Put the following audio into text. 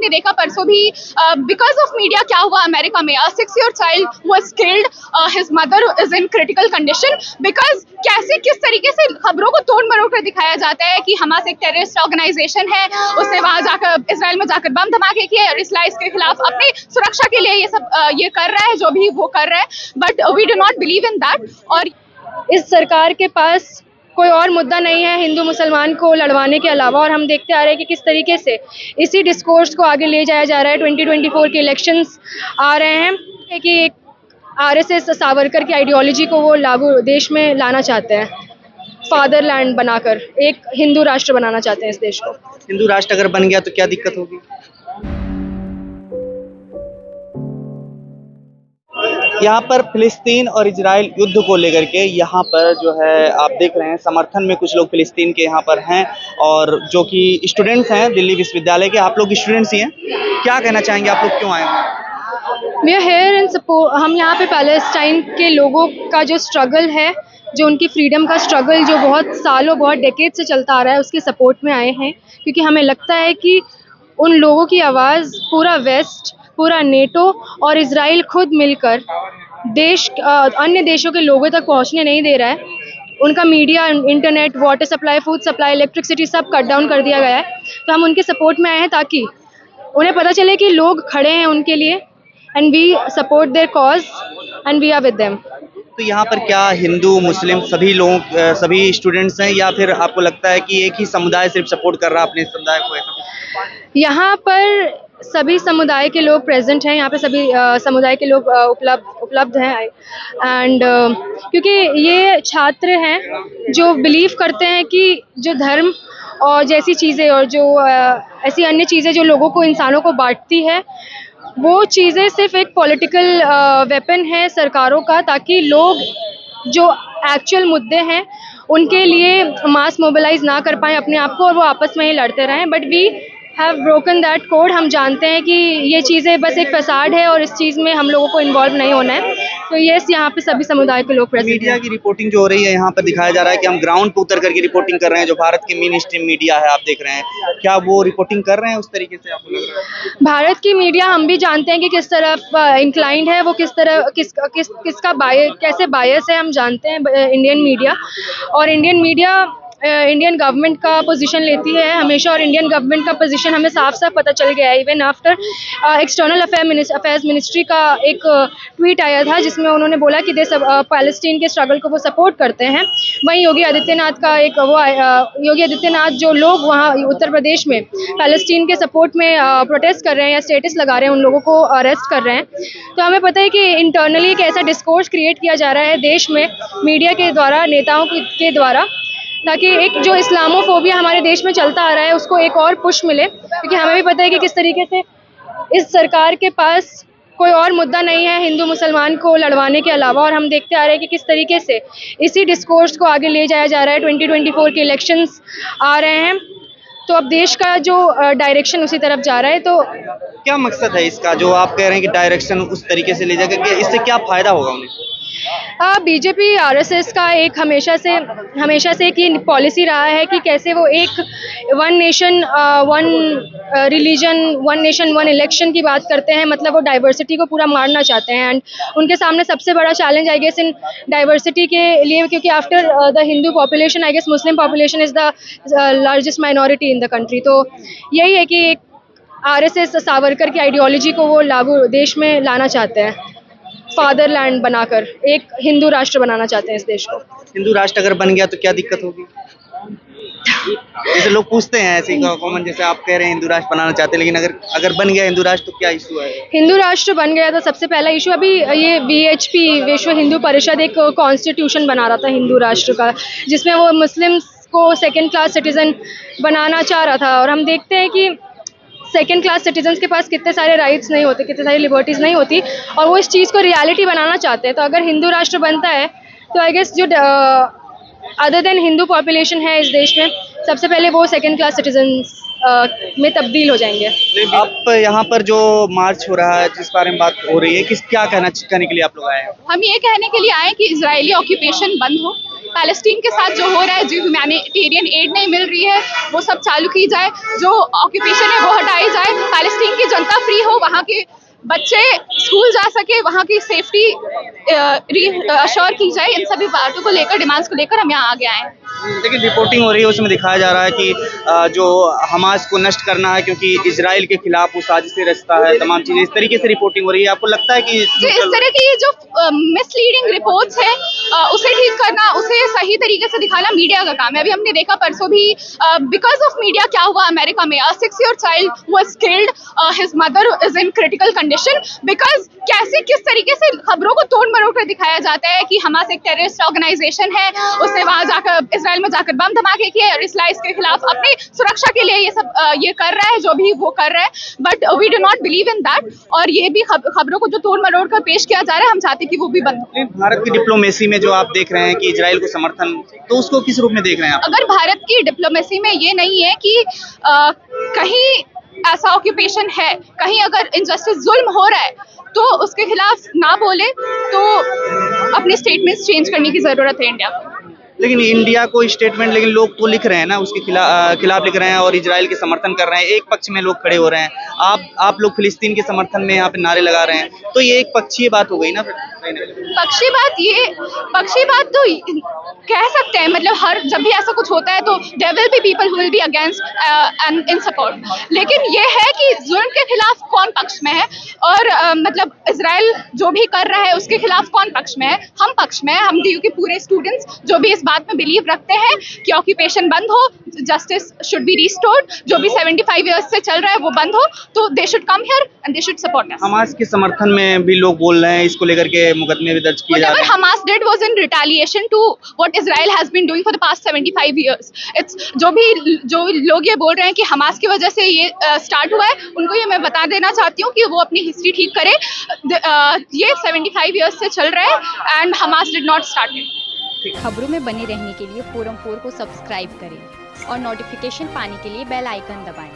आपने देखा परसों भी बिकॉज ऑफ मीडिया क्या हुआ अमेरिका में, 6 year child was killed, his mother is in critical condition because कैसे किस तरीके से खबरों को तोड़ मरोड़ कर दिखाया जाता है कि हमास एक टेररिस्ट ऑर्गेनाइजेशन है, उसने वहां जाकर इसराइल में जाकर बम धमाके किए और इसराइल के खिलाफ अपनी सुरक्षा के लिए ये सब ये कर रहा है जो भी वो कर रहा है, but we do not believe in that. और इस सरकार के पास कोई और मुद्दा नहीं है हिंदू मुसलमान को लड़वाने के अलावा, और हम देखते आ रहे हैं कि किस तरीके से इसी डिस्कोर्स को आगे ले जाया जा रहा है। 2024 के इलेक्शंस आ रहे हैं कि एक आरएसएस सावरकर की आइडियोलॉजी को वो लागू देश में लाना चाहते हैं, फादरलैंड बनाकर एक हिंदू राष्ट्र बनाना चाहते हैं इस देश को। हिंदू राष्ट्र अगर बन गया तो क्या दिक्कत होगी? यहाँ पर फिलिस्तीन और इजराइल युद्ध को लेकर के यहाँ पर जो है आप देख रहे हैं समर्थन में कुछ लोग फिलिस्तीन के यहाँ पर हैं और जो कि स्टूडेंट्स हैं दिल्ली विश्वविद्यालय के। आप लोग स्टूडेंट्स ही हैं, क्या कहना चाहेंगे? आप लोग क्यों आए हैं? We are here in support. हम यहाँ पे पैलेस्टाइन के लोगों का जो स्ट्रगल है, जो उनकी फ्रीडम का स्ट्रगल जो बहुत सालों बहुत डेकेड से चलता आ रहा है, उसके सपोर्ट में आए हैं, क्योंकि हमें लगता है कि उन लोगों की आवाज़ पूरा वेस्ट, पूरा नेटो और इजराइल खुद मिलकर अन्य देशों के लोगों तक पहुंचने नहीं दे रहा है। उनका media, internet, water supply, food supply, electricity सब कट डाउन कर दिया गया है। तो हम उनके सपोर्ट में आए हैं ताकि उन्हें पता चले कि लोग खड़े हैं उनके लिए, and we support their cause and we are with them. तो यहाँ पर क्या हिंदू मुस्लिम सभी लोग सभी स्टूडेंट्स हैं, या फिर आपको लगता है कि एक ही समुदाय सिर्फ सपोर्ट कर रहा है अपने समुदाय को? ऐसा कुछ यहाँ पर सभी समुदाय के लोग प्रेजेंट हैं, यहाँ पे सभी समुदाय के लोग उपलब्ध हैं, एंड क्योंकि ये छात्र हैं जो बिलीव करते हैं कि जो धर्म और जैसी चीज़ें और जो ऐसी अन्य चीज़ें जो लोगों को, इंसानों को बांटती है, वो चीज़ें सिर्फ एक पॉलिटिकल वेपन है सरकारों का, ताकि लोग जो एक्चुअल मुद्दे हैं उनके लिए मास मोबिलाइज ना कर पाएँ अपने आप को और वो आपस में ही लड़ते रहें। But we have broken that code. हम जानते हैं कि ये चीज़ें बस एक फसाड है और इस चीज़ में हम लोगों को इन्वॉल्व नहीं होना है। तो यस, यहाँ पे सभी समुदाय के लोग प्रेजेंट हैं। मीडिया की रिपोर्टिंग जो हो रही है यहाँ पर दिखाया जा रहा है कि हम ग्राउंड पे उतर करके रिपोर्टिंग कर रहे हैं, जो भारत की मेन स्ट्रीम मीडिया है आप देख रहे हैं, क्या वो रिपोर्टिंग कर रहे हैं उस तरीके से आपको लग रहा है? भारत की मीडिया हम भी जानते हैं कि किस तरफ इंक्लाइंड है, वो किस तरह किसका कैसे बायस है, हम जानते हैं इंडियन मीडिया। और इंडियन मीडिया इंडियन गवर्नमेंट का पोजीशन लेती है हमेशा, और इंडियन गवर्नमेंट का पोजीशन हमें साफ साफ पता चल गया है। Even after external affairs ministry का एक ट्वीट आया था जिसमें उन्होंने बोला कि पैलेस्टीन के स्ट्रगल को वो सपोर्ट करते हैं। वहीं योगी आदित्यनाथ का एक योगी आदित्यनाथ जो लोग वहाँ उत्तर प्रदेश में पैलेस्टीन के सपोर्ट में प्रोटेस्ट कर रहे हैं या स्टेटस लगा रहे हैं, उन लोगों को अरेस्ट कर रहे हैं। तो हमें पता है कि इंटरनली एक ऐसा डिस्कोर्स क्रिएट किया जा रहा है देश में मीडिया के द्वारा, नेताओं के द्वारा, ताकि एक जो इस्लामोफोबिया हमारे देश में चलता आ रहा है उसको एक और पुश मिले। क्योंकि हमें भी पता है कि किस तरीके से इस सरकार के पास कोई और मुद्दा नहीं है हिंदू मुसलमान को लड़वाने के अलावा, और हम देखते आ रहे हैं कि किस तरीके से इसी डिस्कोर्स को आगे ले जाया जा रहा है। 2024 के इलेक्शंस आ रहे हैं, तो अब देश का जो डायरेक्शन उसी तरफ जा रहा है। तो क्या मकसद है इसका जो आप कह रहे हैं कि डायरेक्शन उस तरीके से ले जाएगा, इससे क्या फायदा होगा उन्हें? बीजेपी आरएसएस का एक हमेशा से एक ही पॉलिसी रहा है कि कैसे वो एक one nation one religion, one nation one election की बात करते हैं। मतलब वो डाइवर्सिटी को पूरा मारना चाहते हैं, एंड उनके सामने सबसे बड़ा challenge I guess in diversity के लिए, क्योंकि after the Hindu population I guess Muslim population is the largest minority in the country. तो यही है कि आरएसएस सावरकर की आइडियोलॉजी को वो लागू देश में लाना चाहते हैं, फादरलैंड बनाकर एक हिंदू राष्ट्र बनाना चाहते हैं इस देश को। हिंदू राष्ट्र अगर बन गया तो क्या दिक्कत होगी? जैसे लोग पूछते हैं ऐसे कॉमन, जैसे आप कह रहे हैं हिंदू राष्ट्र बनाना चाहते हैं, लेकिन अगर बन गया हिंदू राष्ट्र तो क्या इशू है? हिंदू राष्ट्र बन गया तो सबसे पहला इशू, अभी ये VHP विश्व हिंदू परिषद एक कॉन्स्टिट्यूशन बना रहा था हिंदू राष्ट्र का, जिसमें वो मुस्लिम्स को सेकेंड क्लास सिटीजन बनाना चाह रहा था। और हम देखते हैं कि सेकेंड क्लास सिटीजन्स के पास कितने सारे राइट्स नहीं होते, कितने सारी लिबर्टीज़ नहीं होती, और वो इस चीज़ को रियलिटी बनाना चाहते हैं। तो अगर हिंदू राष्ट्र बनता है तो आई गेस जो अदर देन हिंदू पॉपुलेशन है इस देश में, सबसे पहले वो सेकेंड क्लास सिटीजन्स में तब्दील हो जाएंगे। आप यहाँ पर जो मार्च हो रहा है, जिस बारे में बात हो रही है, क्या कहने के लिए आप लोग आए हैं? हम ये कहने के लिए आए कि इजरायली ऑक्यूपेशन बंद हो, पैलेस्टीन के साथ जो हो रहा है, जो ह्यूमैनिटेरियन एड नहीं मिल रही है वो सब चालू की जाए, जो ऑक्यूपेशन है वो हटाई जाए, पैलेस्टीन सेफ्टी हो, वहाँ के बच्चे स्कूल जा सके, वहाँ की सेफ्टी अश्योर की जाए। इन सभी बातों को लेकर, डिमांड्स को लेकर हम यहाँ आगे आए हैं। लेकिन रिपोर्टिंग हो रही है, उसमें दिखाया जा रहा है कि जो हमास को नष्ट करना है क्योंकि इजराइल के खिलाफ वो साजिशें रचता है, तमाम चीजें इस तरीके से रिपोर्टिंग हो रही है। आपको लगता है कि जी, इस तरह की जो मिसलीडिंग रिपोर्ट्स है उसे ठीक करना, उसे सही तरीके से दिखाना मीडिया का काम है। अभी हमने देखा परसों भी बिकॉज ऑफ मीडिया क्या हुआ अमेरिका में, 6 year child was killed, his mother is in critical condition, because कैसे किस तरीके से खबरों को तोड़ मरोड़ कर दिखाया जाता है कि हमास एक टेररिस्ट ऑर्गेनाइजेशन है, उसने वहां जाकर इजराइल में जाकर बम धमाके किए और इस्लाइस के खिलाफ अपनी सुरक्षा के लिए ये सब ये कर रहा है, जो भी वो कर रहा है। But we do not believe in that, और ये भी खबरों को जो तोड़ मरोड़ कर पेश किया जा रहा है, हम चाहते हैं कि वो भी बंद हो। भारत की डिप्लोमेसी में जो आप देख रहे हैं कि इजराइल को समर्थन, तो उसको किस रूप में देख रहे हैं आप? अगर भारत की डिप्लोमेसी में ये नहीं है कि कहीं ऐसा ऑक्यूपेशन है, कहीं अगर इनजस्टिस जुल्म हो रहा है, तो उसके खिलाफ ना बोले, तो अपने स्टेटमेंट्स चेंज करने की जरूरत है इंडिया को। लेकिन इंडिया को स्टेटमेंट, लेकिन लोग तो लिख रहे हैं ना, उसके खिलाफ लिख रहे हैं और इजराइल के समर्थन कर रहे हैं। एक पक्ष में लोग खड़े हो रहे हैं, आप लोग फिलिस्तीन के समर्थन में यहाँ पे नारे लगा रहे हैं, तो ये एक पक्षीय बात हो गई ना। पक्षी बात तो कह सकते हैं, मतलब हर जब भी ऐसा कुछ होता है तो there will be people who will be against and in support, लेकिन ये है कि जुल्म के खिलाफ कौन पक्ष में है, और मतलब इजराइल जो भी कर रहा है उसके खिलाफ कौन पक्ष में है? हम पक्ष में है। हम डीयू के पूरे स्टूडेंट्स जो भी इस बात में बिलीव रखते हैं कि ऑक्यूपेशन बंद हो, जस्टिस शुड बी रिस्टोर्ड, जो भी 75 years से चल रहा है वो बंद हो, तो they should come here and they should support us. Hamas के समर्थन में भी लोग बोल रहे हैं, इसको लेकर के मुकदमे भी दर्ज किए जा रहे हैं। Hamas did was in retaliation to what Israel has been doing for the past 75 years. It's जो लोग ये बोल रहे हैं कि हमास की वजह से ये स्टार्ट हुआ है, उनको ये मैं बता देना चाहती हूँ कि वो अपनी हिस्ट्री ठीक करे। ये 75 years से चल रहा है and Hamas did not start it. खबरों में बने रहने के लिए फोरम 4 को सब्सक्राइब करें और नोटिफिकेशन पाने के लिए बेल आइकन दबाएं।